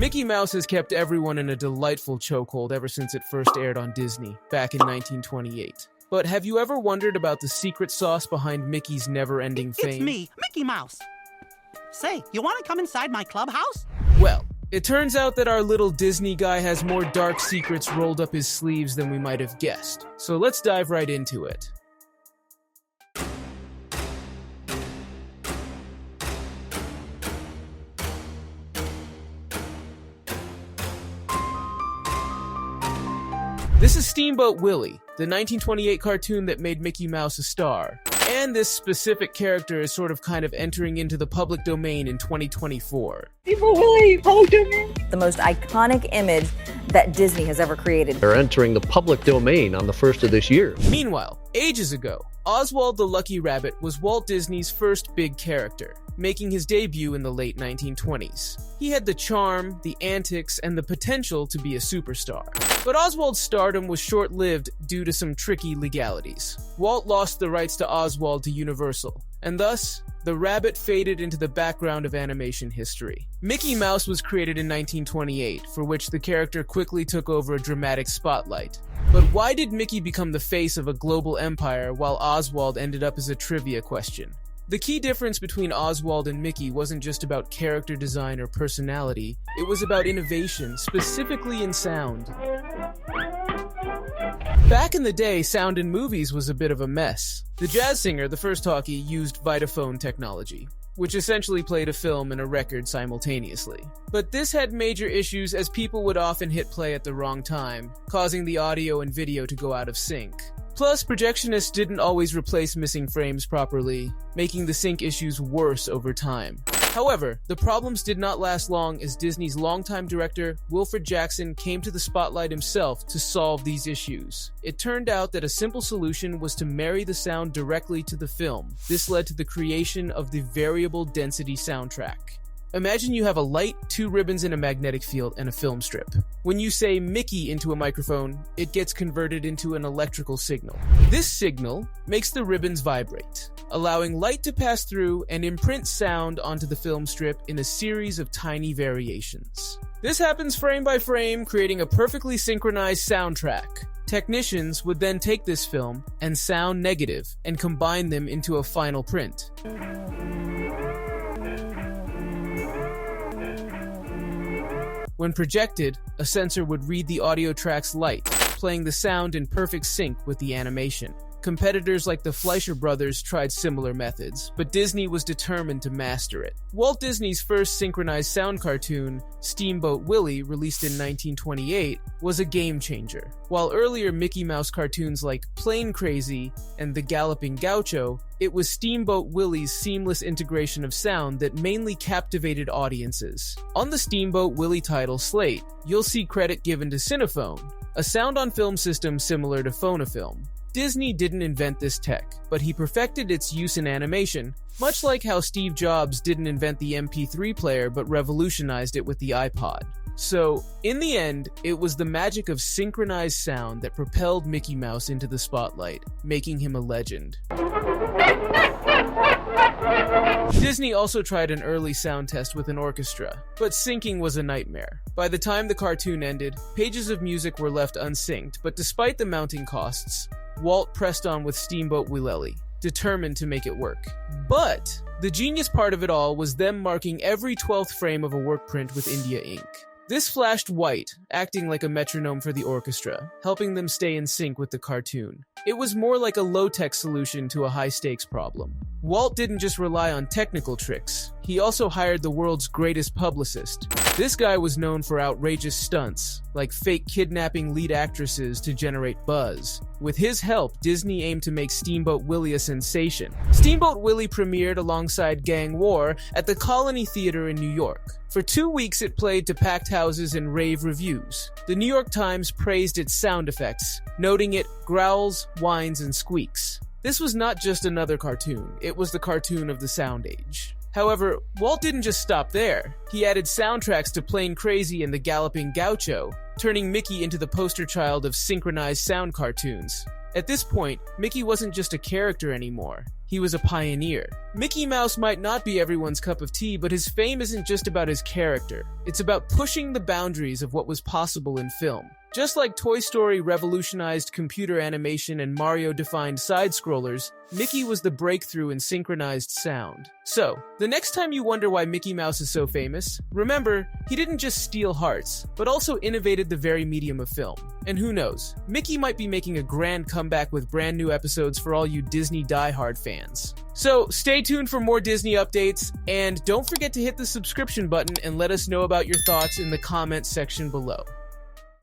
Mickey Mouse has kept everyone in a delightful chokehold ever since it first aired on Disney, back in 1928. But have you ever wondered about the secret sauce behind Mickey's never-ending fame? It's me, Mickey Mouse. Say, you want to come inside my clubhouse? Well, it turns out that our little Disney guy has more dark secrets rolled up his sleeves than we might have guessed. So let's dive right into it. This is Steamboat Willie, the 1928 cartoon that made Mickey Mouse a star. And this specific character is sort of kind of entering into the public domain in 2024. Steamboat Willie, public domain. The most iconic image that Disney has ever created. They're entering the public domain on the 1st of this year. Meanwhile, ages ago, Oswald the Lucky Rabbit was Walt Disney's first big character, making his debut in the late 1920s. He had the charm, the antics, and the potential to be a superstar. But Oswald's stardom was short-lived due to some tricky legalities. Walt lost the rights to Oswald to Universal, and thus, the rabbit faded into the background of animation history. Mickey Mouse was created in 1928, for which the character quickly took over a dramatic spotlight. But why did Mickey become the face of a global empire while Oswald ended up as a trivia question? The key difference between Oswald and Mickey wasn't just about character design or personality, it was about innovation, specifically in sound. Back in the day, sound in movies was a bit of a mess. The jazz singer, the first talkie, used Vitaphone technology, which essentially played a film and a record simultaneously. But this had major issues as people would often hit play at the wrong time, causing the audio and video to go out of sync. Plus, projectionists didn't always replace missing frames properly, making the sync issues worse over time. However, the problems did not last long as Disney's longtime director, Wilfred Jackson, came to the spotlight himself to solve these issues. It turned out that a simple solution was to marry the sound directly to the film. This led to the creation of the variable density soundtrack. Imagine you have a light, 2 ribbons in a magnetic field, and a film strip. When you say Mickey into a microphone, it gets converted into an electrical signal. This signal makes the ribbons vibrate, allowing light to pass through and imprint sound onto the film strip in a series of tiny variations. This happens frame by frame, creating a perfectly synchronized soundtrack. Technicians would then take this film and sound negative and combine them into a final print. When projected, a sensor would read the audio track's light, playing the sound in perfect sync with the animation. Competitors like the Fleischer brothers tried similar methods, but Disney was determined to master it. Walt Disney's first synchronized sound cartoon, Steamboat Willie, released in 1928, was a game changer. While earlier Mickey Mouse cartoons like Plane Crazy and The Galloping Gaucho, it was Steamboat Willie's seamless integration of sound that mainly captivated audiences. On the Steamboat Willie title slate, you'll see credit given to Cinephone, a sound-on-film system similar to Phonofilm. Disney didn't invent this tech, but he perfected its use in animation, much like how Steve Jobs didn't invent the MP3 player but revolutionized it with the iPod. So, in the end, it was the magic of synchronized sound that propelled Mickey Mouse into the spotlight, making him a legend. Disney also tried an early sound test with an orchestra, but syncing was a nightmare. By the time the cartoon ended, pages of music were left unsynced, but despite the mounting costs, Walt pressed on with Steamboat Willie, determined to make it work. But the genius part of it all was them marking every 12th frame of a work print with India ink. This flashed white, acting like a metronome for the orchestra, helping them stay in sync with the cartoon. It was more like a low-tech solution to a high-stakes problem. Walt didn't just rely on technical tricks, he also hired the world's greatest publicist. This guy was known for outrageous stunts, like fake kidnapping lead actresses to generate buzz. With his help, Disney aimed to make Steamboat Willie a sensation. Steamboat Willie premiered alongside Gang War at the Colony Theater in New York. For 2 weeks it played to packed houses and rave reviews. The New York Times praised its sound effects, noting it growls, whines, and squeaks. This was not just another cartoon, it was the cartoon of the sound age. However, Walt didn't just stop there. He added soundtracks to Plane Crazy and The Galloping Gaucho, turning Mickey into the poster child of synchronized sound cartoons. At this point, Mickey wasn't just a character anymore. He was a pioneer. Mickey Mouse might not be everyone's cup of tea, but his fame isn't just about his character. It's about pushing the boundaries of what was possible in film. Just like Toy Story revolutionized computer animation and Mario defined side-scrollers, Mickey was the breakthrough in synchronized sound. So, the next time you wonder why Mickey Mouse is so famous, remember, he didn't just steal hearts, but also innovated the very medium of film. And who knows, Mickey might be making a grand comeback with brand new episodes for all you Disney diehard fans. So, stay tuned for more Disney updates, and don't forget to hit the subscription button and let us know about your thoughts in the comments section below.